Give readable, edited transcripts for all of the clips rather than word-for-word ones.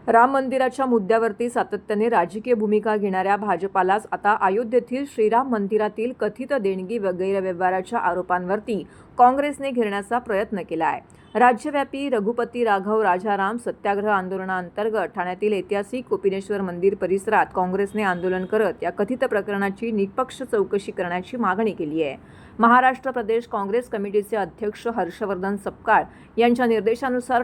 राम मंदिराच्या मुद्द्यावरती सातत्याने राजकीय भूमिका घेणाऱ्या भाजपालाच आता अयोध्येतील श्रीराम मंदिरातील कथित देणगी व गैरव्यवहाराच्या आरोपांवरती काँग्रेसने घेरण्याचा प्रयत्न केला आहे। राज्यव्यापी रघुपती राघव राजाराम सत्याग्रह आंदोलनाअंतर्गत ठाण्यातील ऐतिहासिक कोपिनेश्वर मंदिर परिसरात काँग्रेसने आंदोलन करत या कथित प्रकरणाची निष्पक्ष चौकशी करण्याची मागणी केली आहे। महाराष्ट्र प्रदेश काँग्रेस कमिटीचे अध्यक्ष हर्षवर्धन सपकाळ यांच्या निर्देशानुसार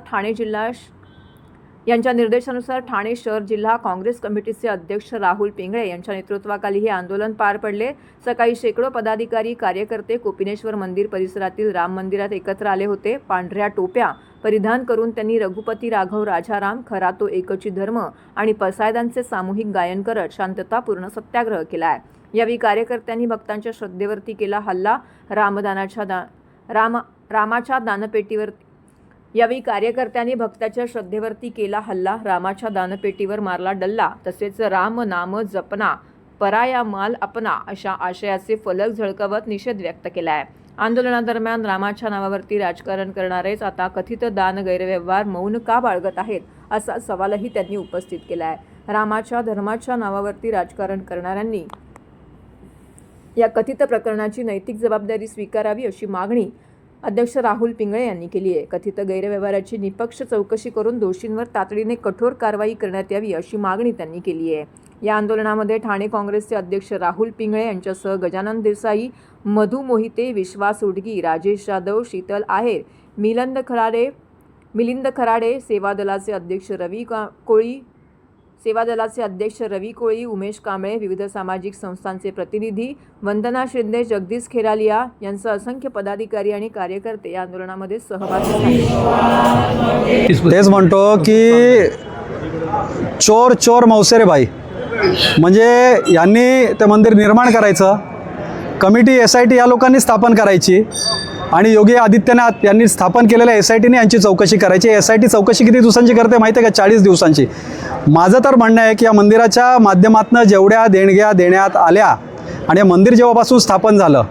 ठाणे शहर जिल्हा काँग्रेस कमिटीचे अध्यक्ष राहुल पिंगळे यांच्या नेतृत्वाखाली हे आंदोलन पार पडले। सकाळी शेकडो पदाधिकारी कार्यकर्ते कोपिनेश्वर मंदिर परिसरातील राम मंदिरात एकत्र आले होते। पांढऱ्या टोप्या परिधान करून त्यांनी रघुपती राघव राजाराम खरा तो एकची धर्म आणि पसायदांचे सामूहिक गायन करत शांततापूर्ण सत्याग्रह केला आहे। यावेळी कार्यकर्त्यांनी भक्तांच्या श्रद्धेवरती केला हल्ला। रामाच्या दानपेटीवर मारला डल्ला। तसेच राम नाम जपना पराया माल अपना अशा आशयाचे फलक झळकवत निषेध व्यक्त केला आहे। आंदोलनादरम्यान रामाच्या नावावरती राजकारण करणारेच आता कथित दान गैरव्यवहार मौन का बाळगत आहेत असा सवालही त्यांनी उपस्थित केला आहे। रामाच्या धर्माच्या नावावरती राजकारण करणाऱ्यांनी या कथित प्रकरणाची नैतिक जबाबदारी स्वीकारावी अशी मागणी अध्यक्ष राहुल पिंगळे यांनी केली आहे। कथित गैरव्यवहाराची निष्पक्ष चौकशी करून दोषींवर तातडीने कठोर कारवाई करण्यात यावी अशी मागणी त्यांनी केली आहे। या आंदोलनामध्ये ठाणे काँग्रेसचे अध्यक्ष राहुल पिंगळे यांच्यासह गजानन देसाई, मधु मोहिते, विश्वास उडगी, राजेश जाधव, शीतल आहेर, मिलिंद खराडे, सेवा दलाचे अध्यक्ष रवी कोळी, उमेश कांबळे, विविध सामाजिक संस्थांचे प्रतिनिधी, वंदना शिंदे, जगदीश खेरालिया यांसह असंख्य पदाधिकारी आणि कार्यकर्ते या आंदोलनामध्ये सहभागी झाले। तेच म्हणतो की चोर चोर मौसेरे भाई, म्हणजे यांनी ते मंदिर निर्माण करायचं, कमिटी SIT या लोकांनी स्थापन करायची आणि योगी आदित्यनाथ यांनी स्थापन केलेल्या SITने यांची चौकशी करायची। SIT चौकशी किती दिवसांची करते माहिती आहे का? 40 दिवसांची। माझं तर म्हणणं आहे की या मंदिराच्या माध्यमातून जेवढ्या देणग्या देण्यात आल्या आणि मंदिर जेव्हापासून स्थापन झालं,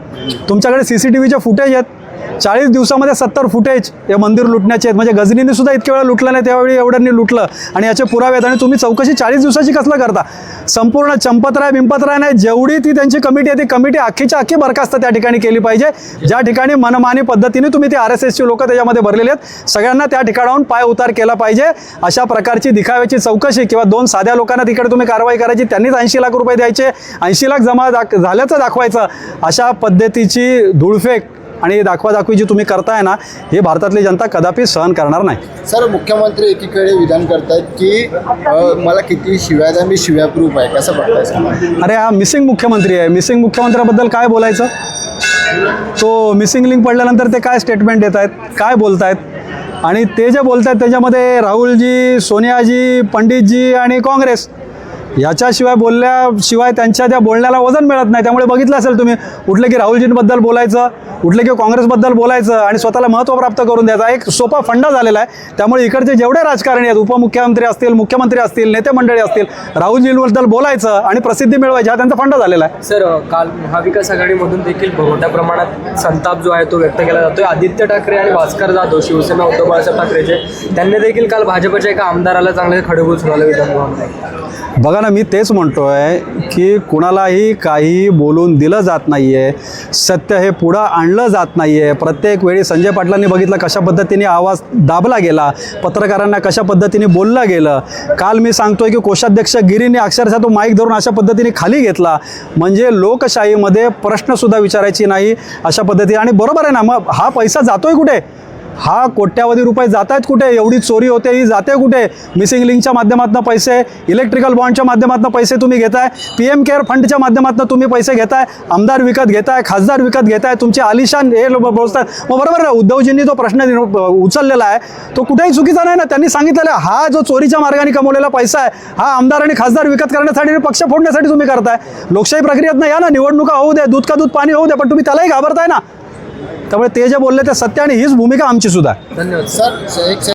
तुमच्याकडे CCTVचे फुटेज आहेत। 40 दिवसामध्ये 70 फुटेज हे मंदिर लुटण्याचे आहेत। म्हणजे गजनीने सुद्धा इतक्या वेळा लुटलं नाही, त्यावेळी एवढ्यांनी लुटलं आणि याचे पुरावे आहेत। आणि तुम्ही चौकशी 40 दिवसाची कसलं करता? संपूर्ण चंपतराय बिंपतराय नाही, जेवढी ती त्यांची कमिटी आहे ती कमिटी अख्खीच्या अख्खी बरखास्त त्या ठिकाणी केली पाहिजे। ज्या ठिकाणी मनमानी पद्धतीने तुम्ही ते RSSची लोक त्याच्यामध्ये भरलेले आहेत, सगळ्यांना त्या ठिकाणाहून पाय उतार केला पाहिजे। अशा प्रकारची दिखाव्याची चौकशी किंवा 2 साध्या लोकांना तिकडे तुम्ही कारवाई करायची, त्यांनीच 80 लाख रुपये द्यायचे, 80 लाख जमा झाल्याचं दाखवायचं, अशा पद्धतीची धूळफेक आणि दाखवादाखवी जी तुम्ही करताय ना, हे भारतातली जनता कदापि सहन करणार नाही। सर, मुख्यमंत्री एकीकडे विधान करतायत की मला किती शिव्या द्या, मी शिव्याप्रूफ आहे, कसं बघताय? अरे हा मिसिंग मुख्यमंत्री आहे। मिसिंग मुख्यमंत्र्याबद्दल काय बोलायचं? तो मिसिंग लिंक पडल्यानंतर ते काय स्टेटमेंट देत आहेत, काय बोलत आहेत? आणि ते जे बोलत आहेत त्याच्यामध्ये राहुलजी, सोनियाजी, पंडितजी आणि काँग्रेस याच्याशिवाय बोलल्याशिवाय त्यांच्या त्या बोलण्याला वजन मिळत नाही। त्यामुळे बघितलं असेल तुम्ही, उठलं की राहुलजींबद्दल बोलायचं, उठलं की काँग्रेसबद्दल बोलायचं आणि स्वतःला महत्त्व प्राप्त करून द्यायचा एक सोपा फंडा झालेला आहे। त्यामुळे इकडचे जेवढे राजकारणी आहेत, उपमुख्यमंत्री असतील, मुख्यमंत्री असतील, नेते मंडळी असतील, राहुलजींबद्दल बोलायचं आणि प्रसिद्धी मिळवायची हा त्यांचा फंडा झालेला आहे। सर, काल महाविकास आघाडीमधून देखील मोठ्या प्रमाणात संताप जो आहे तो व्यक्त केला जातोय। आदित्य ठाकरे आणि भास्कर जाधव, शिवसेना उद्धव बाळासाहेब ठाकरेचे, त्यांनी देखील काल भाजपच्या एका आमदाराला चांगले खडबूल सुनावलं विधानभवनात। बघा ना, मी तेच म्हणतोय की कुणालाही काही बोलून दिलं जात नाहीये, सत्य हे पुढं आणलं जात नाहीये। प्रत्येक वेळी संजय पाटलांनी बघितलं कशा पद्धतीने आवाज दाबला गेला, पत्रकारांना कशा पद्धतीने बोललं गेलं। काल मी सांगतोय की कोषाध्यक्ष गिरीने अक्षरशः तो माईक धरून अशा पद्धतीने खाली घेतला, म्हणजे लोकशाहीमध्ये प्रश्नसुद्धा विचारायची नाही अशा पद्धती। आणि बरोबर आहे ना, मग हा पैसा जातोय कुठे? हा कोट्यावधी रुपये जात आहेत कुठे? एवढी चोरी होते, ही जाते कुठे? मिसिंग लिंकच्या माध्यमातून पैसे, इलेक्ट्रिकल बॉन्डच्या माध्यमातून पैसे तुम्ही घेताय, PM केअर फंडच्या माध्यमातून तुम्ही पैसे घेताय, आमदार विकत घेताय, खासदार विकत घेताय, तुमचे आलिशान हे लोक बोलतात। मग बरोबर आहे, उद्धवजींनी जो प्रश्न उचललेला आहे तो कुठेही चुकीचा नाही ना। त्यांनी सांगितलेलं हा जो चोरीच्या मार्गाने कमवलेला पैसा आहे, हा आमदार आणि खासदार विकत करण्यासाठी, पक्ष फोडण्यासाठी तुम्ही करताय। लोकशाही प्रक्रियेत नाही या ना, निवडणुका होऊ दे, दूध का दूध पाणी होऊ दे, पण तुम्ही त्यालाही घाबरताय ना। त्यामुळे ते जे बोलले ते सत्य आणि हीच भूमिका आमची सुद्धा। धन्यवाद सर।